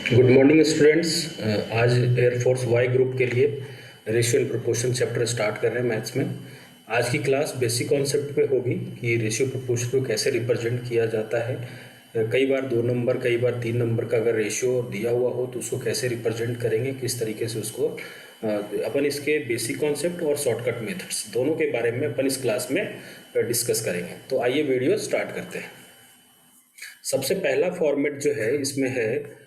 Good morning students. आज air force Y group के लिए ratio and proportion chapter start कर रहे हैं मैथ्स में। आज की क्लास बेसिक कॉन्सेप्ट पे होगी कि रेशियो प्रोपोर्शन को कैसे रिप्रेजेंट किया जाता है। कई बार 2 नंबर, कई बार 3 नंबर का अगर रेशियो दिया हुआ हो तो उसको कैसे रिप्रेजेंट करेंगे, किस तरीके से उसको अपन इसके बेसिक कॉन्सेप्ट और शॉर्टकट मेथड्स दोनों के बारे में अपन इस क्लास में डिस्कस करेंगे। तो आइए वीडियो स्टार्ट करते हैं। सबसे पहला फॉर्मेट जो है इसमें है,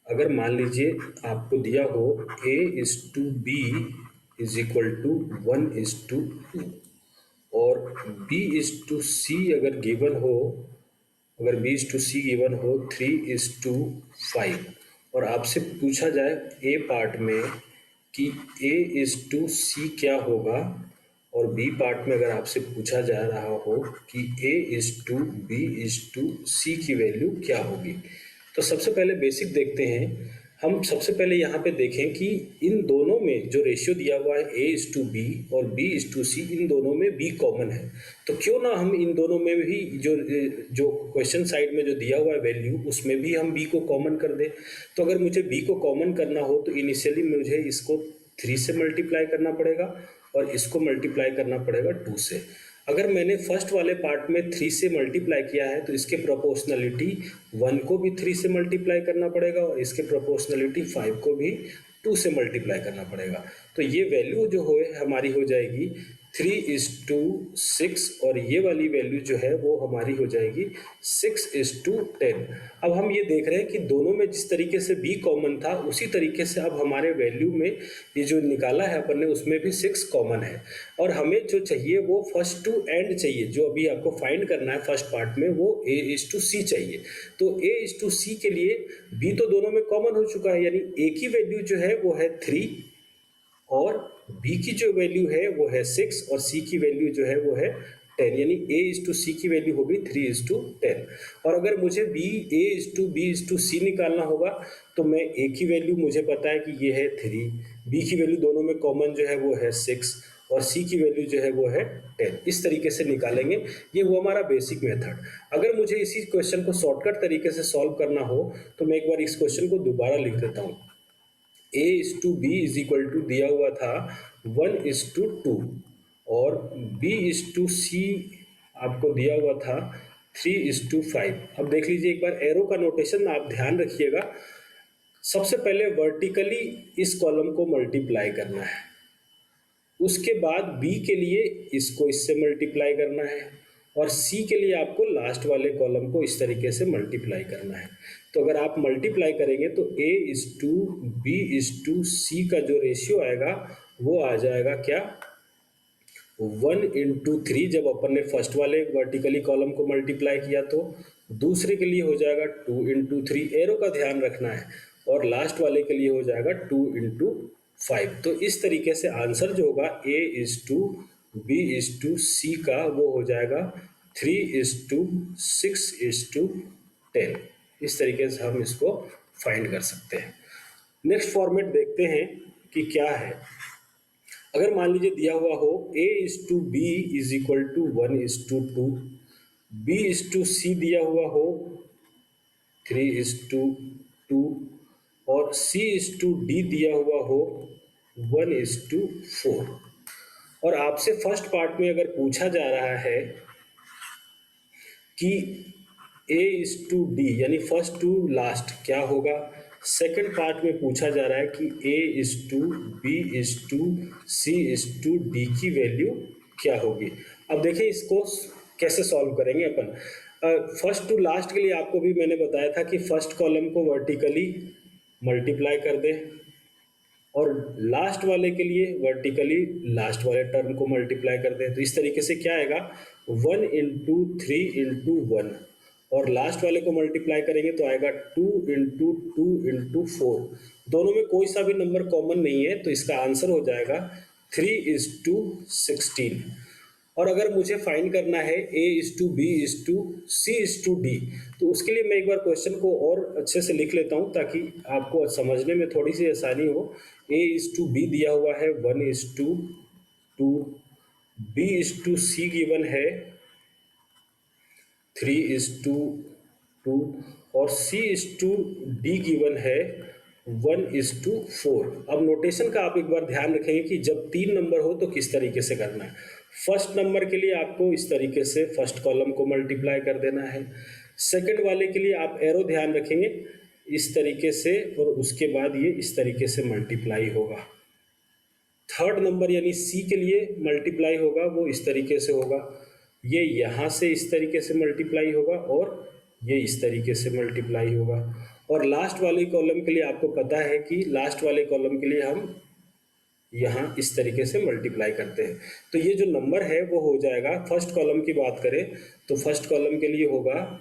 अगर मान लीजिए आपको दिया हो A/B इज इक्वल टू 1:2 और B/C अगर गिवन हो, अगर B/C गिवन हो 3:5 और आपसे पूछा जाए A पार्ट में कि A/C क्या होगा और B पार्ट में अगर आपसे पूछा जा रहा हो कि A/B/C की वैल्यू क्या होगी। तो सबसे पहले बेसिक देखते हैं। हम सबसे पहले यहाँ पे देखें कि इन दोनों में जो रेशियो दिया हुआ है A/B और B/C, इन दोनों में B कॉमन है। तो क्यों ना हम इन दोनों में भी जो क्वेश्चन साइड में जो दिया हुआ है वैल्यू, उसमें भी हम B को कॉमन कर दें। तो अगर मुझे B को कॉमन करना हो तो इनिशियली मुझे इसको 3 से मल्टीप्लाई करना पड़ेगा और इसको मल्टीप्लाई करना पड़ेगा 2 से। अगर मैंने फर्स्ट वाले पार्ट में 3 से मल्टीप्लाई किया है तो इसके प्रोपोर्शनलिटी 1 को भी 3 से मल्टीप्लाई करना पड़ेगा और इसके प्रोपोर्शनलिटी 5 को भी 2 से मल्टीप्लाई करना पड़ेगा। तो ये वैल्यू जो हो हमारी हो जाएगी 3:6 और ये वाली वैल्यू जो है वो हमारी हो जाएगी 6:10। अब हम ये देख रहे हैं कि दोनों में जिस तरीके से B कॉमन था उसी तरीके से अब हमारे वैल्यू में ये जो निकाला है अपन ने उसमें भी 6 कॉमन है और हमें जो चाहिए वो फर्स्ट टू एंड चाहिए। जो अभी आपको फाइंड करना है फर्स्ट पार्ट में वो A/C चाहिए। तो A/C के लिए B तो दोनों में कॉमन हो चुका है, यानी A की वैल्यू जो है वो है 3 और B की जो वैल्यू है वो है 6 और C की वैल्यू जो है वो है 10, यानी A/C की वैल्यू होगी 3:10। और अगर मुझे A/B/C निकालना होगा तो मैं A की वैल्यू मुझे पता है कि ये है 3, B की वैल्यू दोनों में कॉमन जो है वो है 6 और C की वैल्यू जो है वो है 10। इस तरीके से निकालेंगे। ये वो हमारा बेसिक मेथड। अगर मुझे इसी क्वेश्चन को शॉर्टकट तरीके से सॉल्व करना हो तो मैं एक बार इस क्वेश्चन को दोबारा लिख देता हूँ। A/B इज इक्वल टू दिया हुआ था 1:2 और B/C आपको दिया हुआ था 3:5। अब देख लीजिए एक बार एरो का नोटेशन आप ध्यान रखिएगा। सबसे पहले वर्टिकली इस कॉलम को मल्टीप्लाई करना है, उसके बाद B के लिए इसको इससे मल्टीप्लाई करना है और C के लिए आपको लास्ट वाले कॉलम को इस तरीके से मल्टीप्लाई करना है। तो अगर आप मल्टीप्लाई करेंगे तो A/B/C का जो रेशियो आएगा वो आ जाएगा क्या, 1:3। जब अपन ने फर्स्ट वाले वर्टिकली कॉलम को मल्टीप्लाई किया तो दूसरे के लिए हो जाएगा 2:3, एरो का ध्यान रखना है, और लास्ट वाले के लिए हो जाएगा 2:5। तो इस तरीके से आंसर जो होगा A/B/C का वो हो जाएगा 3:6:10। इस तरीके से हम इसको फाइंड कर सकते हैं। नेक्स्ट फॉर्मेट देखते हैं कि क्या है। अगर मान लीजिए दिया हुआ हो A/B is equal to 1:2, B/C दिया हुआ हो 3:2 और C/D दिया हुआ हो 1:4 और आपसे फर्स्ट पार्ट में अगर पूछा जा रहा है कि A/D यानी फर्स्ट टू लास्ट क्या होगा, सेकंड पार्ट में पूछा जा रहा है कि A/B/C/D की वैल्यू क्या होगी। अब देखिए इसको कैसे सॉल्व करेंगे अपन। फर्स्ट टू लास्ट के लिए आपको भी मैंने बताया था कि फर्स्ट कॉलम को वर्टिकली मल्टीप्लाई कर दें और लास्ट वाले के लिए वर्टिकली लास्ट वाले टर्म को मल्टीप्लाई कर दें। तो इस तरीके से क्या आएगा, 1:3:1 और लास्ट वाले को मल्टीप्लाई करेंगे तो आएगा 2:2:4। दोनों में कोई सा भी नंबर कॉमन नहीं है तो इसका आंसर हो जाएगा 3:16। और अगर मुझे फाइंड करना है A/B/C/D तो उसके लिए मैं एक बार क्वेश्चन को और अच्छे से लिख लेता हूं ताकि आपको समझने में थोड़ी सी आसानी हो। A/B दिया हुआ है 1:2, B/C गिवन है 3:2 और C/D गिवन है 1/4। अब नोटेशन का आप एक बार ध्यान रखेंगे कि जब 3 नंबर हो तो किस तरीके से करना है। फर्स्ट नंबर के लिए आपको इस तरीके से फर्स्ट कॉलम को मल्टीप्लाई कर देना है। सेकंड वाले के लिए आप एरो ध्यान रखेंगे इस तरीके से, और उसके बाद ये इस तरीके से मल्टीप्लाई होगा। थर्ड नंबर यानी सी के लिए मल्टीप्लाई होगा वो इस तरीके से होगा, ये यहाँ से इस तरीके से मल्टीप्लाई होगा और ये इस तरीके से मल्टीप्लाई होगा। और लास्ट वाले कॉलम के लिए आपको पता है कि लास्ट वाले कॉलम के लिए हम यहाँ इस तरीके से मल्टीप्लाई करते हैं। तो ये जो नंबर है वो हो जाएगा, फर्स्ट कॉलम की बात करें तो फर्स्ट कॉलम के लिए होगा,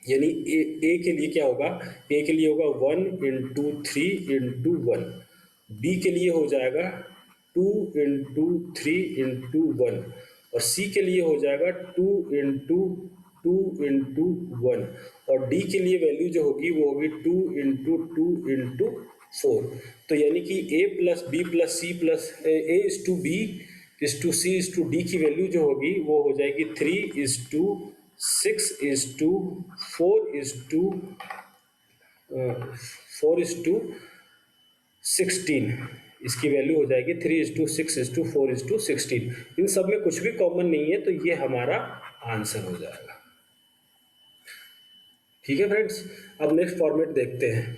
यानी ए के लिए क्या होगा, ए के लिए होगा 1/3/1। बी के लिए हो जाएगा 2/3/1 और सी के लिए हो जाएगा 2/2/1 और डी के लिए वैल्यू जो होगी वो होगी 2/2/4। तो यानी कि A plus B plus C plus A/B/C/D की वैल्यू जो होगी वो हो जाएगी 3:6:4:16। इसकी वैल्यू हो जाएगी 3:6:4:16। इन सब में कुछ भी कॉमन नहीं है तो ये हमारा आंसर हो जाएगा। ठीक है फ्रेंड्स, अब नेक्स्ट फॉर्मेट देखते हैं।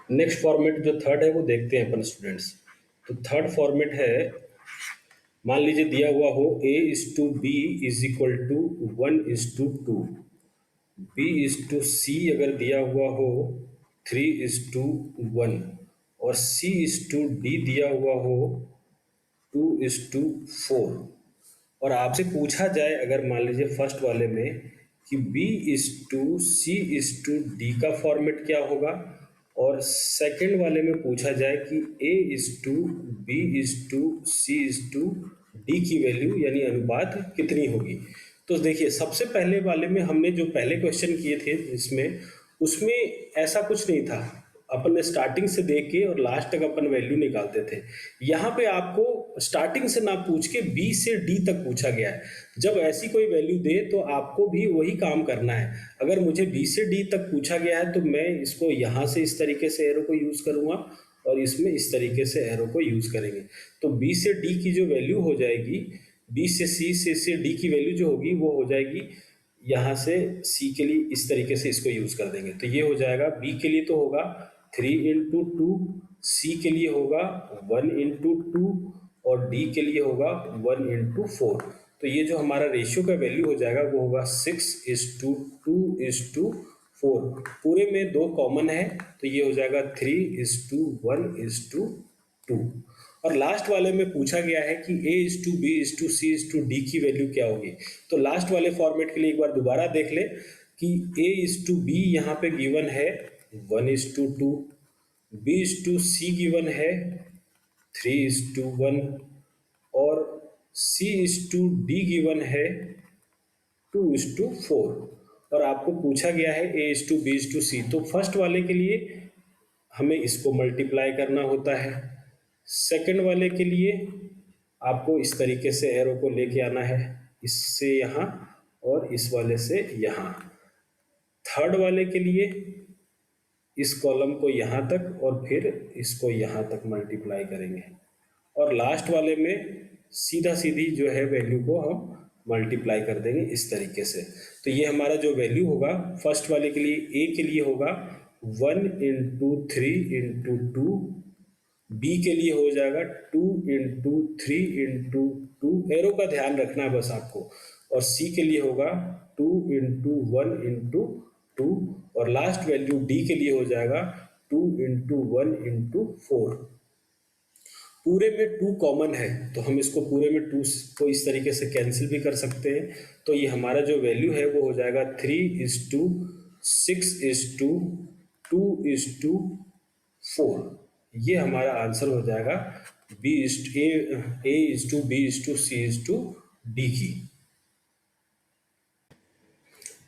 नेक्स्ट फॉर्मेट जो थर्ड है वो देखते हैं अपन स्टूडेंट्स। तो थर्ड फॉर्मेट है, मान लीजिए दिया हुआ हो A/B = 1:2, B/C अगर दिया हुआ हो 3:1 और C/D दिया हुआ हो 2:4। और आपसे पूछा जाए अगर मान लीजिए फर्स्ट वाले में कि B/C/D का फॉर्मेट क्या होगा, और सेकंड वाले में पूछा जाए कि A/B/C/D की वैल्यू यानी अनुपात कितनी होगी। तो देखिए सबसे पहले वाले में हमने जो पहले क्वेश्चन किए थे इसमें, उसमें ऐसा कुछ नहीं था, अपन ने स्टार्टिंग से देख के और लास्ट तक अपन वैल्यू निकालते थे। यहाँ पे आपको स्टार्टिंग से ना पूछ के बी से डी तक पूछा गया है। जब ऐसी कोई वैल्यू दे तो आपको भी वही काम करना है। अगर मुझे बी से डी तक पूछा गया है तो मैं इसको यहाँ से इस तरीके से एरो को यूज़ करूँगा और इसमें इस तरीके से एरो को यूज़ करेंगे। तो बी से डी की जो वैल्यू हो जाएगी, बी से सी से डी की वैल्यू जो होगी वो हो जाएगी, यहाँ से सी के लिए इस तरीके से इसको यूज़ कर देंगे। तो ये हो जाएगा, बी के लिए तो होगा 3:2, सी के लिए होगा 1:2 और डी के लिए होगा 1:4। तो ये जो हमारा रेशियो का वैल्यू हो जाएगा वो होगा 6:2:4। पूरे में 2 कॉमन है तो ये हो जाएगा 3:1:2। और लास्ट वाले में पूछा गया है कि A/B/C/D की वैल्यू क्या होगी। तो लास्ट वाले फॉर्मेट के लिए एक बार दोबारा देख ले कि A/B यहाँ पे गिवन है 1:2, B/C गिवन है 3:1 और C/D गिवन है 2:4 और आपको पूछा गया है A/B/C। तो फर्स्ट वाले के लिए हमें इसको मल्टीप्लाई करना होता है, सेकंड वाले के लिए आपको इस तरीके से एरो को लेके आना है, इससे यहाँ और इस वाले से यहाँ। थर्ड वाले के लिए इस कॉलम को यहाँ तक और फिर इसको यहाँ तक मल्टीप्लाई करेंगे और लास्ट वाले में सीधा सीधी जो है वैल्यू को हम मल्टीप्लाई कर देंगे इस तरीके से। तो ये हमारा जो वैल्यू होगा फर्स्ट वाले के लिए, ए के लिए होगा 1:3:2, बी के लिए हो जाएगा 2:3:2, एरो का ध्यान रखना है बस आपको, और सी के लिए होगा 2:1:2 और लास्ट वैल्यू डी के लिए हो जाएगा 2:1:4। पूरे में 2 कॉमन है तो हम इसको पूरे में 2 को इस तरीके से कैंसिल भी कर सकते हैं। तो ये हमारा जो वैल्यू है वो हो जाएगा 3:6:2:4। ये हमारा आंसर हो जाएगा A/B/C/D की।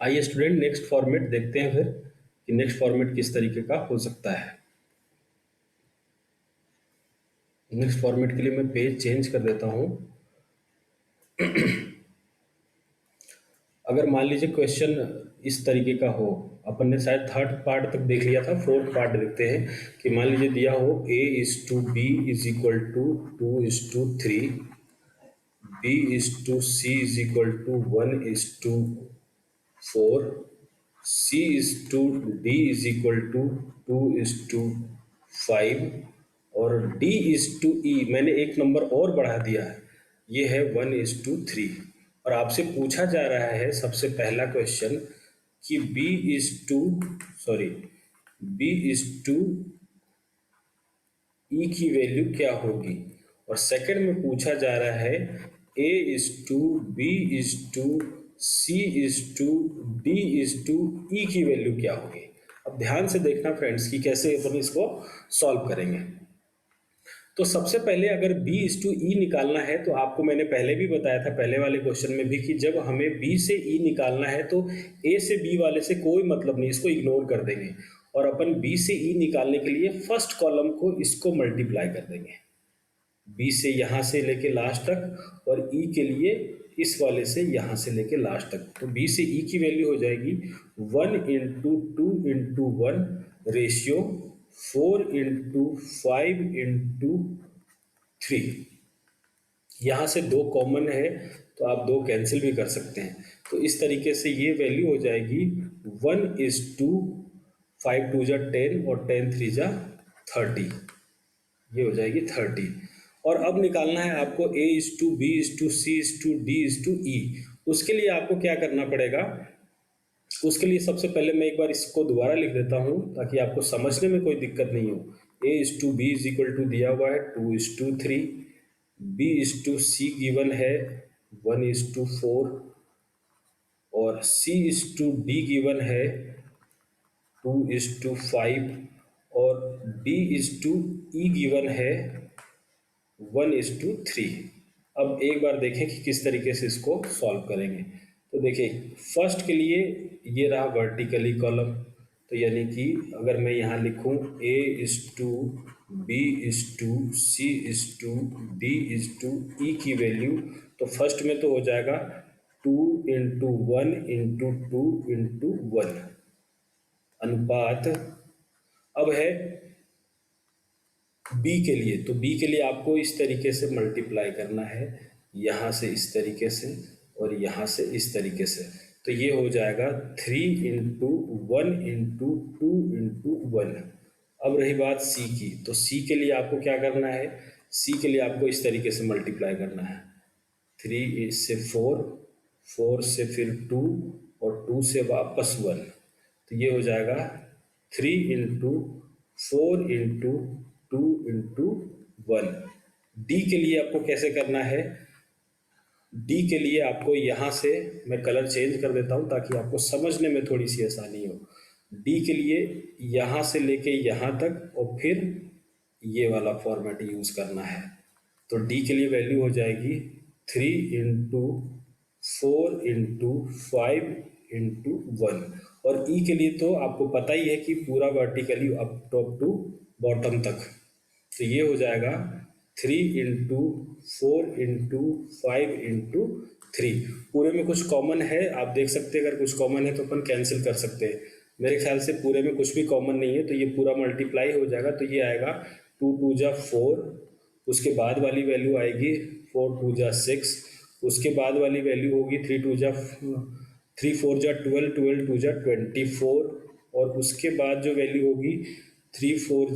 आइए स्टूडेंट नेक्स्ट फॉर्मेट देखते हैं फिर कि नेक्स्ट फॉर्मेट किस तरीके का हो सकता है। नेक्स्ट फॉर्मेट के लिए मैं पेज चेंज कर देता हूँ। अगर मान लीजिए क्वेश्चन इस तरीके का हो, अपन ने शायद थर्ड पार्ट तक देख लिया था, फोर्थ पार्ट देखते हैं कि मान लीजिए दिया हो A:B is equal to 2:3, B:C is equal to 1:4, D is equal to 2:5 और D:E मैंने एक नंबर और बढ़ा दिया है, ये है 1:3। और आपसे पूछा जा रहा है सबसे पहला क्वेश्चन कि बी इज टू ई की वैल्यू क्या होगी। और सेकंड में पूछा जा रहा है A:, B:, C:, D:, E की वैल्यू क्या होगी। अब ध्यान से देखना फ्रेंड्स कि कैसे अपन इसको सॉल्व करेंगे। तो सबसे पहले अगर B:E निकालना है तो आपको मैंने पहले भी बताया था, पहले वाले क्वेश्चन में भी, कि जब हमें B से E निकालना है तो A से B वाले से कोई मतलब नहीं, इसको इग्नोर कर देंगे और अपन B से E निकालने के लिए फर्स्ट कॉलम को इसको मल्टीप्लाई कर देंगे, B से यहाँ से लेके लास्ट तक और E के लिए इस वाले से यहाँ से लेके लास्ट तक। तो B से E की वैल्यू हो जाएगी 1:2:1 रेशियो 4:5:3। यहाँ से दो कॉमन है तो आप दो कैंसिल भी कर सकते हैं। तो इस तरीके से ये वैल्यू हो जाएगी 1:5:2 = 10 और 10×3 = 30, ये हो जाएगी 30। और अब निकालना है आपको A:, B:, C:, D:, E। उसके लिए आपको क्या करना पड़ेगा, उसके लिए सबसे पहले मैं एक बार इसको दोबारा लिख देता हूँ ताकि आपको समझने में कोई दिक्कत नहीं हो। A:B = दिया हुआ है 2:3, B:C गिवन है 1:4 और C:D गिवन है 2:5 और D:E गिवन है 1:3। अब एक बार देखें कि किस तरीके से इसको सॉल्व करेंगे। तो देखिए फर्स्ट के लिए ये रहा वर्टिकली कॉलम, तो यानी कि अगर मैं यहाँ लिखूँ A:, B:, C:, D:, E की वैल्यू, तो फर्स्ट में तो हो जाएगा 2:1 × 2 × 1 अनुपात। अब है बी के लिए, तो बी के लिए आपको इस तरीके से मल्टीप्लाई करना है, यहाँ से इस तरीके से और यहाँ से इस तरीके से। तो ये हो जाएगा 3:1 × 2 × 1। अब रही बात सी की, तो सी के लिए आपको क्या करना है, सी के लिए आपको इस तरीके से मल्टीप्लाई करना है, 3 से 4, 4 से फिर 2 और 2 से वापस 1। तो ये हो जाएगा 3:4 × 2 × 1। डी के लिए आपको कैसे करना है, डी के लिए आपको यहाँ से मैं कलर चेंज कर देता हूँ ताकि आपको समझने में थोड़ी सी आसानी हो। डी के लिए यहाँ से लेके यहाँ तक और फिर ये वाला फॉर्मेट यूज करना है। तो डी के लिए वैल्यू हो जाएगी 3:4 × 5 × 1। और ई के लिए तो आपको पता ही है कि पूरा vertically up top to bottom तक, तो ये हो जाएगा 3:4 × 5 × 3। पूरे में कुछ कॉमन है, आप देख सकते हैं, अगर कुछ कॉमन है तो अपन कैंसिल कर सकते हैं। मेरे ख्याल से पूरे में कुछ भी कॉमन नहीं है, तो ये पूरा मल्टीप्लाई हो जाएगा, तो ये आएगा 2×2 = 4, उसके बाद वाली वैल्यू आएगी 4×2 = 6, उसके बाद वाली वैल्यू होगी 3×4 = 12, 12×2 = 24 और उसके बाद जो वैल्यू होगी 3×4 =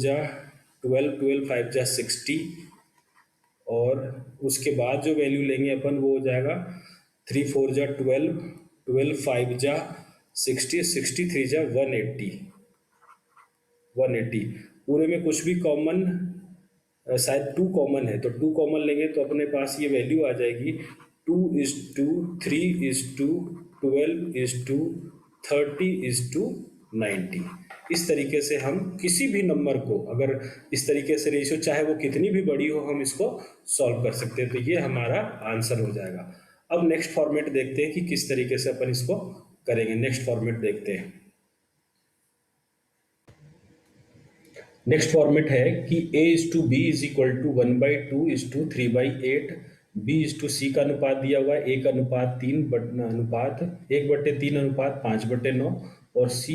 12, 12×5 = 60 और उसके बाद जो वैल्यू लेंगे अपन वो हो जाएगा 3×4 = 12, 12×5 = 60, 63 = 180, 180। पूरे में कुछ भी कॉमन, शायद 2 कॉमन है, तो 2 कॉमन लेंगे तो अपने पास ये वैल्यू आ जाएगी 2:3:12:30:90। इस तरीके से हम किसी भी नंबर को, अगर इस तरीके से रेशियो चाहे वो कितनी भी बड़ी हो, हम इसको सॉल्व कर सकते हैं। तो ये हमारा आंसर हो जाएगा। अब नेक्स्ट फॉर्मेट देखते हैं कि किस तरीके से अपन इसको करेंगे। नेक्स्ट फॉर्मेट देखते हैं। नेक्स्ट फॉर्मेट है कि A:B = 1/2 = 3/8, B:C का अनुपात दिया हुआ है 1:3 और C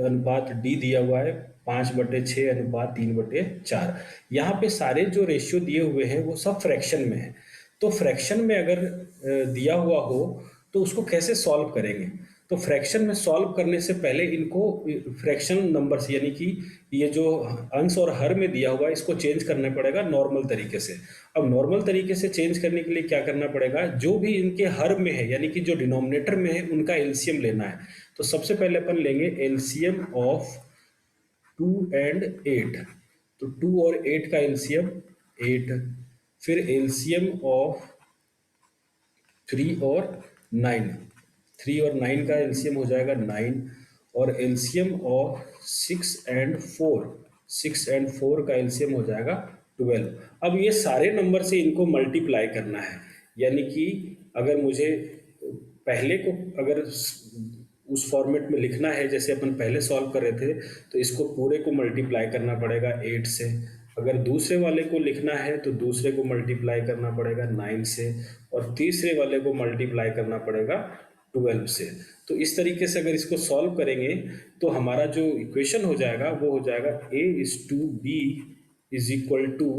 अनुपात D दिया हुआ है 5/6:3/4। यहाँ पे सारे जो रेशियो दिए हुए हैं वो सब फ्रैक्शन में है। तो फ्रैक्शन में अगर दिया हुआ हो तो उसको कैसे सॉल्व करेंगे? तो फ्रैक्शन में सॉल्व करने से पहले इनको फ्रैक्शन नंबर्स यानी कि ये जो अंश और हर में दिया हुआ है इसको चेंज करना पड़ेगा नॉर्मल तरीके से। अब नॉर्मल तरीके से चेंज करने के लिए क्या करना पड़ेगा, जो भी इनके हर में है यानी कि जो डिनोमिनेटर में है उनका एलसीएम लेना है। तो सबसे पहले अपन लेंगे एलसीएम ऑफ 2 and 8। तो 2 और 8 का एलसीएम 8। फिर एलसीएम ऑफ 3 और 9, 3 और 9 का एलसीएम हो जाएगा 9। और एलसीएम ऑफ 6 and 4, 6 and 4 का एलसीएम हो जाएगा 12। अब ये सारे नंबर से इनको मल्टीप्लाई करना है, यानी कि अगर मुझे पहले को अगर उस फॉर्मेट में लिखना है जैसे अपन पहले सॉल्व कर रहे थे तो इसको पूरे को मल्टीप्लाई करना पड़ेगा 8 से। अगर दूसरे वाले को लिखना है तो दूसरे को मल्टीप्लाई करना पड़ेगा 9 से और तीसरे वाले को मल्टीप्लाई करना पड़ेगा 12 से। तो इस तरीके से अगर इसको सॉल्व करेंगे तो हमारा जो इक्वेशन हो जाएगा वो हो जाएगा A:B इज इक्वल टू,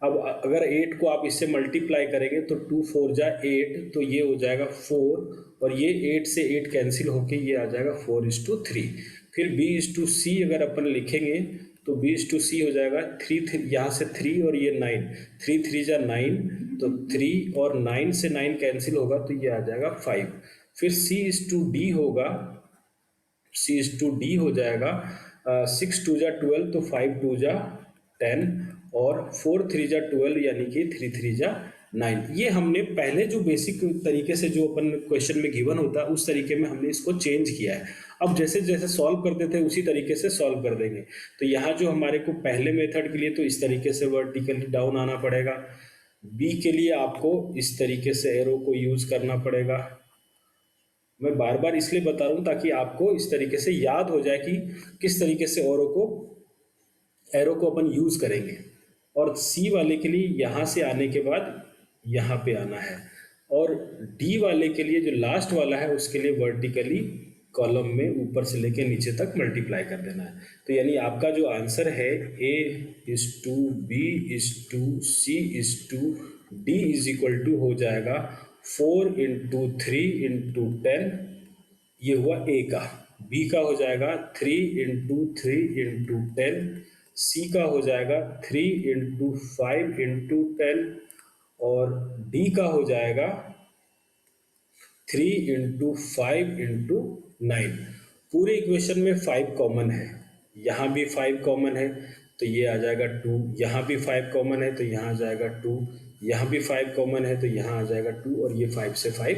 अब अगर 8 को आप इससे मल्टीप्लाई करेंगे तो 2 4 जा 8, तो ये हो जाएगा 4 और ये 8 से 8 कैंसिल होके ये आ जाएगा 4:3। फिर B:C अगर अपन लिखेंगे तो B:C हो जाएगा 3 यहाँ से 3 और ये 9, 3 3 जा 9, तो 3 और 9 से 9 कैंसिल होगा तो ये आ जाएगा 5। फिर C:D होगा, C:D हो जाएगा 6 2 जा 12, तो 5 2 जा 10 और 4 3 जा 12 यानी कि 3 3 जा 9। ये हमने पहले जो बेसिक तरीके से जो अपन क्वेश्चन में गिवन होता है उस तरीके में हमने इसको चेंज किया है। अब जैसे जैसे सॉल्व करते थे उसी तरीके से सॉल्व कर देंगे। तो यहाँ जो हमारे को पहले मेथड के लिए तो इस तरीके से वर्टिकली डाउन आना पड़ेगा, बी के लिए आपको इस तरीके से एरो को यूज करना पड़ेगा। मैं बार बार इसलिए बता रहा हूँ ताकि आपको इस तरीके से याद हो जाए कि किस तरीके से एरो को अपन यूज करेंगे। और सी वाले के लिए यहाँ से आने के बाद यहाँ पे आना है और डी वाले के लिए जो लास्ट वाला है उसके लिए वर्टिकली कॉलम में ऊपर से लेके नीचे तक मल्टीप्लाई कर देना है। तो यानी आपका जो आंसर है A:B:C:D हो जाएगा 4×3×10, ये हुआ ए का। बी का हो जाएगा 3×3×10, सी का हो जाएगा 3×5×10 और डी का हो जाएगा 3×5×9। पूरे इक्वेशन में 5 कॉमन है, यहाँ भी 5 कॉमन है तो ये आ जाएगा 2, यहाँ भी 5 कॉमन है तो यहाँ आ जाएगा 2, यहाँ भी 5 कॉमन है तो यहाँ आ जाएगा 2 और ये 5 से 5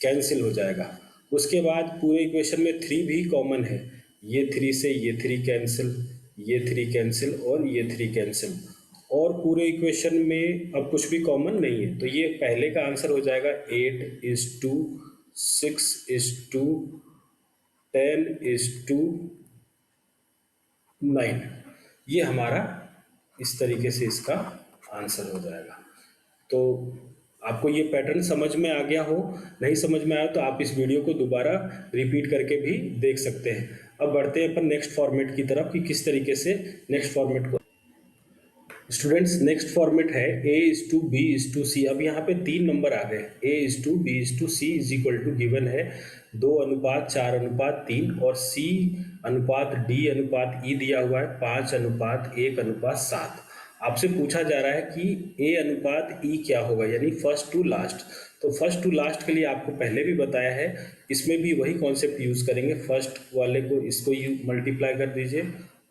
कैंसिल हो जाएगा। उसके बाद पूरे इक्वेशन में 3 भी कॉमन है, ये 3 से ये 3 कैंसिल, ये 3 कैंसिल और ये 3 कैंसिल। और पूरे इक्वेशन में अब कुछ भी कॉमन नहीं है तो ये पहले का आंसर हो जाएगा 8:6:10:9। ये हमारा इस तरीके से इसका आंसर हो जाएगा। तो आपको ये पैटर्न समझ में आ गया हो, नहीं समझ में आया तो आप इस वीडियो को दोबारा रिपीट करके भी देख सकते हैं। अब बढ़ते हैं अपन नेक्स्ट फॉर्मेट की तरफ कि किस तरीके से नेक्स्ट फॉर्मेट को स्टूडेंट्स नेक्स्ट फॉर्मेट है A:B:C। अब यहाँ पे 3 नंबर आ गए, A:B:C is equal to given है 2:4:3 और C:D:E दिया हुआ है 5:1:7। आपसे पूछा जा रहा है कि A:E क्या होगा, यानी फर्स्ट टू लास्ट। तो फर्स्ट टू लास्ट के लिए आपको पहले भी बताया है, इसमें भी वही कॉन्सेप्ट यूज करेंगे। फर्स्ट वाले को इसको मल्टीप्लाई कर दीजिए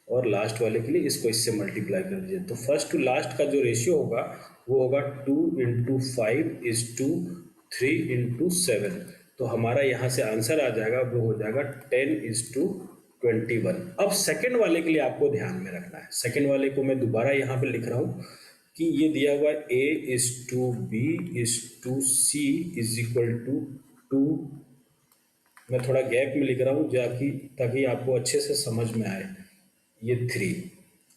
और लास्ट वाले के लिए इसको इससे मल्टीप्लाई कर दीजिए। तो फर्स्ट टू लास्ट का जो रेशियो होगा वो होगा 2×5:3:7। तो हमारा यहाँ से आंसर आ जाएगा वो हो जाएगा 10:21। अब सेकंड वाले के लिए आपको ध्यान में रखना है। सेकंड वाले को मैं दोबारा यहाँ पे लिख रहा हूँ कि ये दिया हुआ है A:B:C इज इक्वल टू 2। मैं थोड़ा गैप में लिख रहा हूँ ताकि आपको अच्छे से समझ में आए। ये 3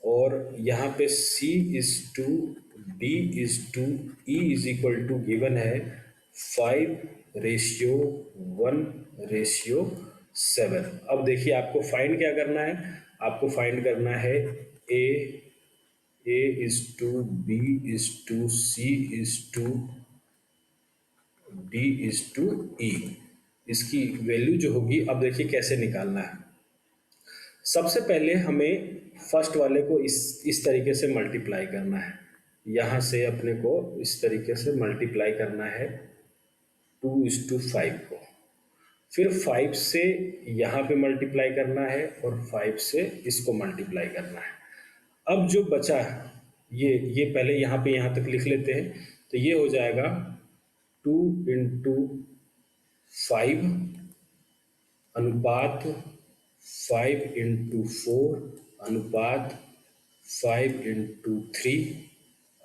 और यहाँ पे C:D D is to E is equal to given है 5:1:7। अब देखिए आपको फाइंड क्या करना है, आपको फाइंड करना है A is to B is to C is to D is to E. इसकी वैल्यू जो होगी, अब देखिए कैसे निकालना है। सबसे पहले हमें फर्स्ट वाले को इस तरीके से मल्टीप्लाई करना है, यहाँ से अपने को इस तरीके से मल्टीप्लाई करना है 2:5 को। फिर 5 से यहाँ पे मल्टीप्लाई करना है और 5 से इसको मल्टीप्लाई करना है। अब जो बचा ये पहले यहाँ पे यहाँ तक लिख लेते हैं, तो ये हो जाएगा 2:5 अनुपात 5:4 अनुपात 5:3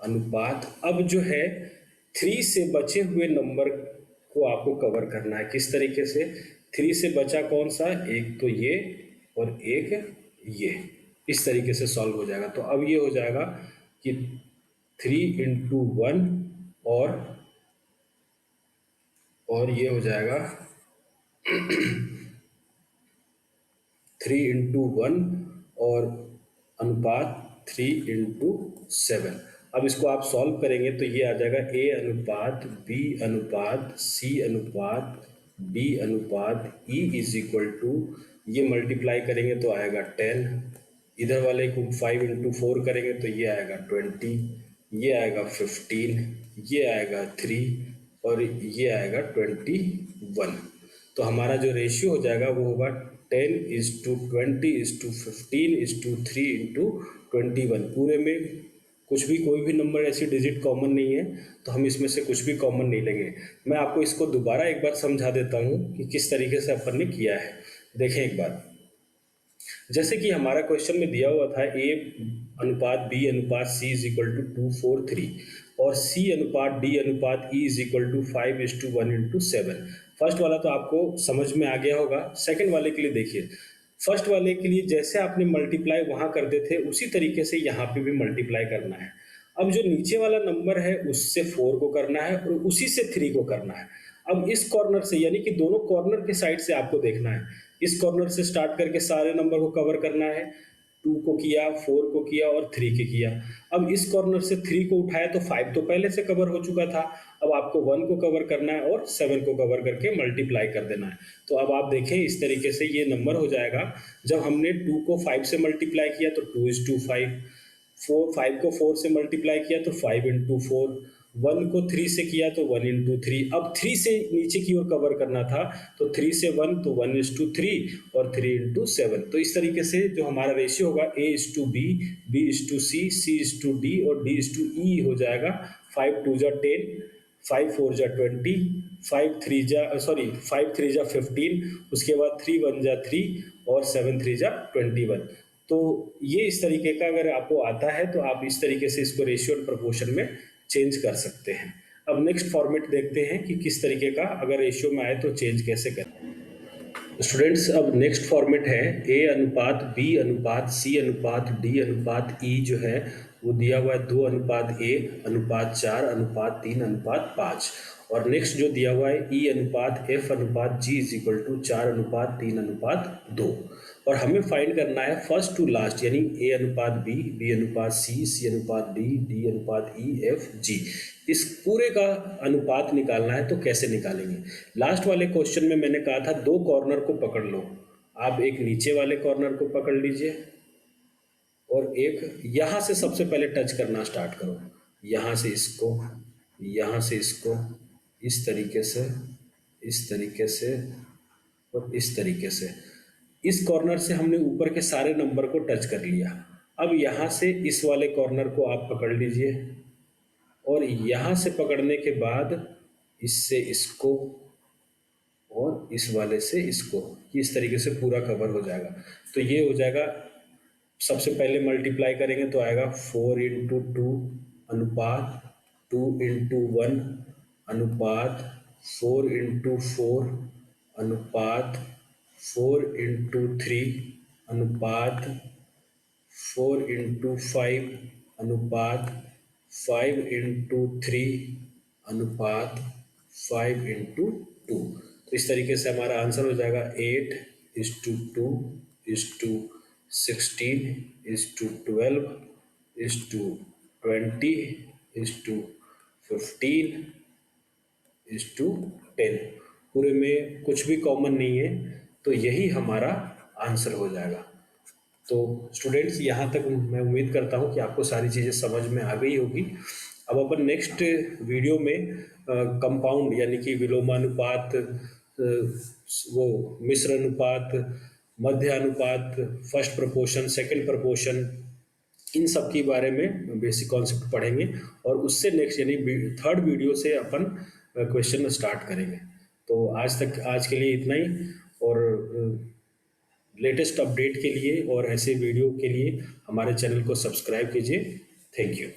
अनुपात। अब जो है 3 से बचे हुए नंबर को आपको कवर करना है। किस तरीके से? 3 से बचा कौन सा? एक तो ये और एक ये। इस तरीके से सॉल्व हो जाएगा। तो अब ये हो जाएगा कि 3:1 और ये हो जाएगा 3:1 और अनुपात 3:7। अब इसको आप सॉल्व करेंगे तो ये आ जाएगा A अनुपात B अनुपात C अनुपात D अनुपात E इज इक्वल टू, ये मल्टीप्लाई करेंगे तो आएगा 10, इधर वाले को 5:4 करेंगे तो ये आएगा 20, ये आएगा 15, ये आएगा 3 और ये आएगा 21। तो हमारा जो रेशियो हो जाएगा वो होगा 10:20:15:3:3:21। पूरे में कुछ भी, कोई भी नंबर ऐसी डिजिट कॉमन नहीं है, तो हम इसमें से कुछ भी कॉमन नहीं लेंगे। मैं आपको इसको दोबारा एक बार समझा देता हूँ कि किस तरीके से अपन ने किया है। देखें एक बार, जैसे कि हमारा क्वेश्चन में दिया हुआ था A अनुपात B अनुपात C इज इक्वल टू 2:4:3 और C अनुपात D अनुपात E is equal to 5:1:7। First वाला तो आपको समझ में आ गया होगा। सेकंड वाले के लिए देखिए, फर्स्ट वाले के लिए जैसे आपने मल्टीप्लाई वहां करते थे उसी तरीके से यहाँ पे भी मल्टीप्लाई करना है। अब जो नीचे वाला नंबर है उससे 4 को करना है और उसी से 3 को करना है। अब इस कॉर्नर से, यानी कि दोनों कॉर्नर के साइड से आपको देखना है। इस कॉर्नर से स्टार्ट करके सारे नंबर को कवर करना है। 2 को किया, 4 को किया और 3 के किया। अब इस कॉर्नर से 3 को उठाया तो 5 तो पहले से कवर हो चुका था। अब आपको 1 को कवर करना है और 7 को कवर करके मल्टीप्लाई कर देना है। तो अब आप देखें इस तरीके से ये नंबर हो जाएगा। जब हमने 2 को 5 से मल्टीप्लाई किया तो 2:5, 5 को 4 से मल्टीप्लाई किया तो 5:4, 1 को 3 से किया तो 1:3। अब 3 से नीचे की ओर कवर करना था तो 3 से 1 तो 1:3 और 3:7। तो इस तरीके से जो हमारा रेशियो होगा A:B, B:C, C:D और D:E हो जाएगा। 5:2=10, 5:4=20, 5:3=15, उसके बाद 3:1=3 और 7:3=21। तो ये इस तरीके का अगर आपको आता है तो आप इस तरीके से इसको रेशियो और प्रोपोर्शन में चेंज कर सकते हैं। अब नेक्स्ट फॉर्मेट देखते हैं कि किस तरीके का अगर रेशियो में आए तो चेंज कैसे करें। स्टूडेंट्स, अब नेक्स्ट फॉर्मेट है A अनुपात B अनुपात C अनुपात D अनुपात E जो है वो दिया हुआ है 2 अनुपात A अनुपात 4 अनुपात 3 अनुपात 5। और नेक्स्ट जो दिया हुआ है E अनुपात F अनुपात G इज इक्वल टू 4 अनुपात 3 अनुपात 2। और हमें फाइंड करना है फर्स्ट टू लास्ट, यानी A अनुपात B, B अनुपात C, C अनुपात D, D अनुपात E, F, G। इस पूरे का अनुपात निकालना है। तो कैसे निकालेंगे? लास्ट वाले क्वेश्चन में मैंने कहा था 2 कॉर्नर को पकड़ लो। आप एक नीचे वाले कॉर्नर को पकड़ लीजिए और एक यहाँ से सबसे पहले टच करना स्टार्ट करो। यहाँ से इसको, यहाँ से इसको, इस तरीके से, इस तरीके से और इस तरीके से। इस कॉर्नर से हमने ऊपर के सारे नंबर को टच कर लिया। अब यहाँ से इस वाले कॉर्नर को आप पकड़ लीजिए और यहाँ से पकड़ने के बाद इससे इसको और इस वाले से इसको, इस तरीके से पूरा कवर हो जाएगा। तो ये हो जाएगा, सबसे पहले मल्टीप्लाई करेंगे तो आएगा 4:2 अनुपात 2:1 अनुपात 4:4 अनुपात 4:3 अनुपात 4:5 अनुपात 5/3 अनुपात 5/2। तो इस तरीके से हमारा आंसर हो जाएगा 8:2:16:20:15:10। पूरे में कुछ भी कॉमन नहीं है, तो यही हमारा आंसर हो जाएगा। तो स्टूडेंट्स, यहाँ तक मैं उम्मीद करता हूँ कि आपको सारी चीज़ें समझ में आ गई होगी। अब अपन नेक्स्ट वीडियो में कंपाउंड यानी कि विलोमानुपात, वो मिश्र अनुपात, मध्य अनुपात, फर्स्ट प्रपोर्शन, सेकंड प्रपोर्शन, इन सब के बारे में बेसिक कॉन्सेप्ट पढ़ेंगे और उससे नेक्स्ट यानी थर्ड वीडियो से अपन क्वेश्चन स्टार्ट करेंगे। तो आज के लिए इतना ही, और लेटेस्ट अपडेट के लिए और ऐसे वीडियो के लिए हमारे चैनल को सब्सक्राइब कीजिए। Thank you.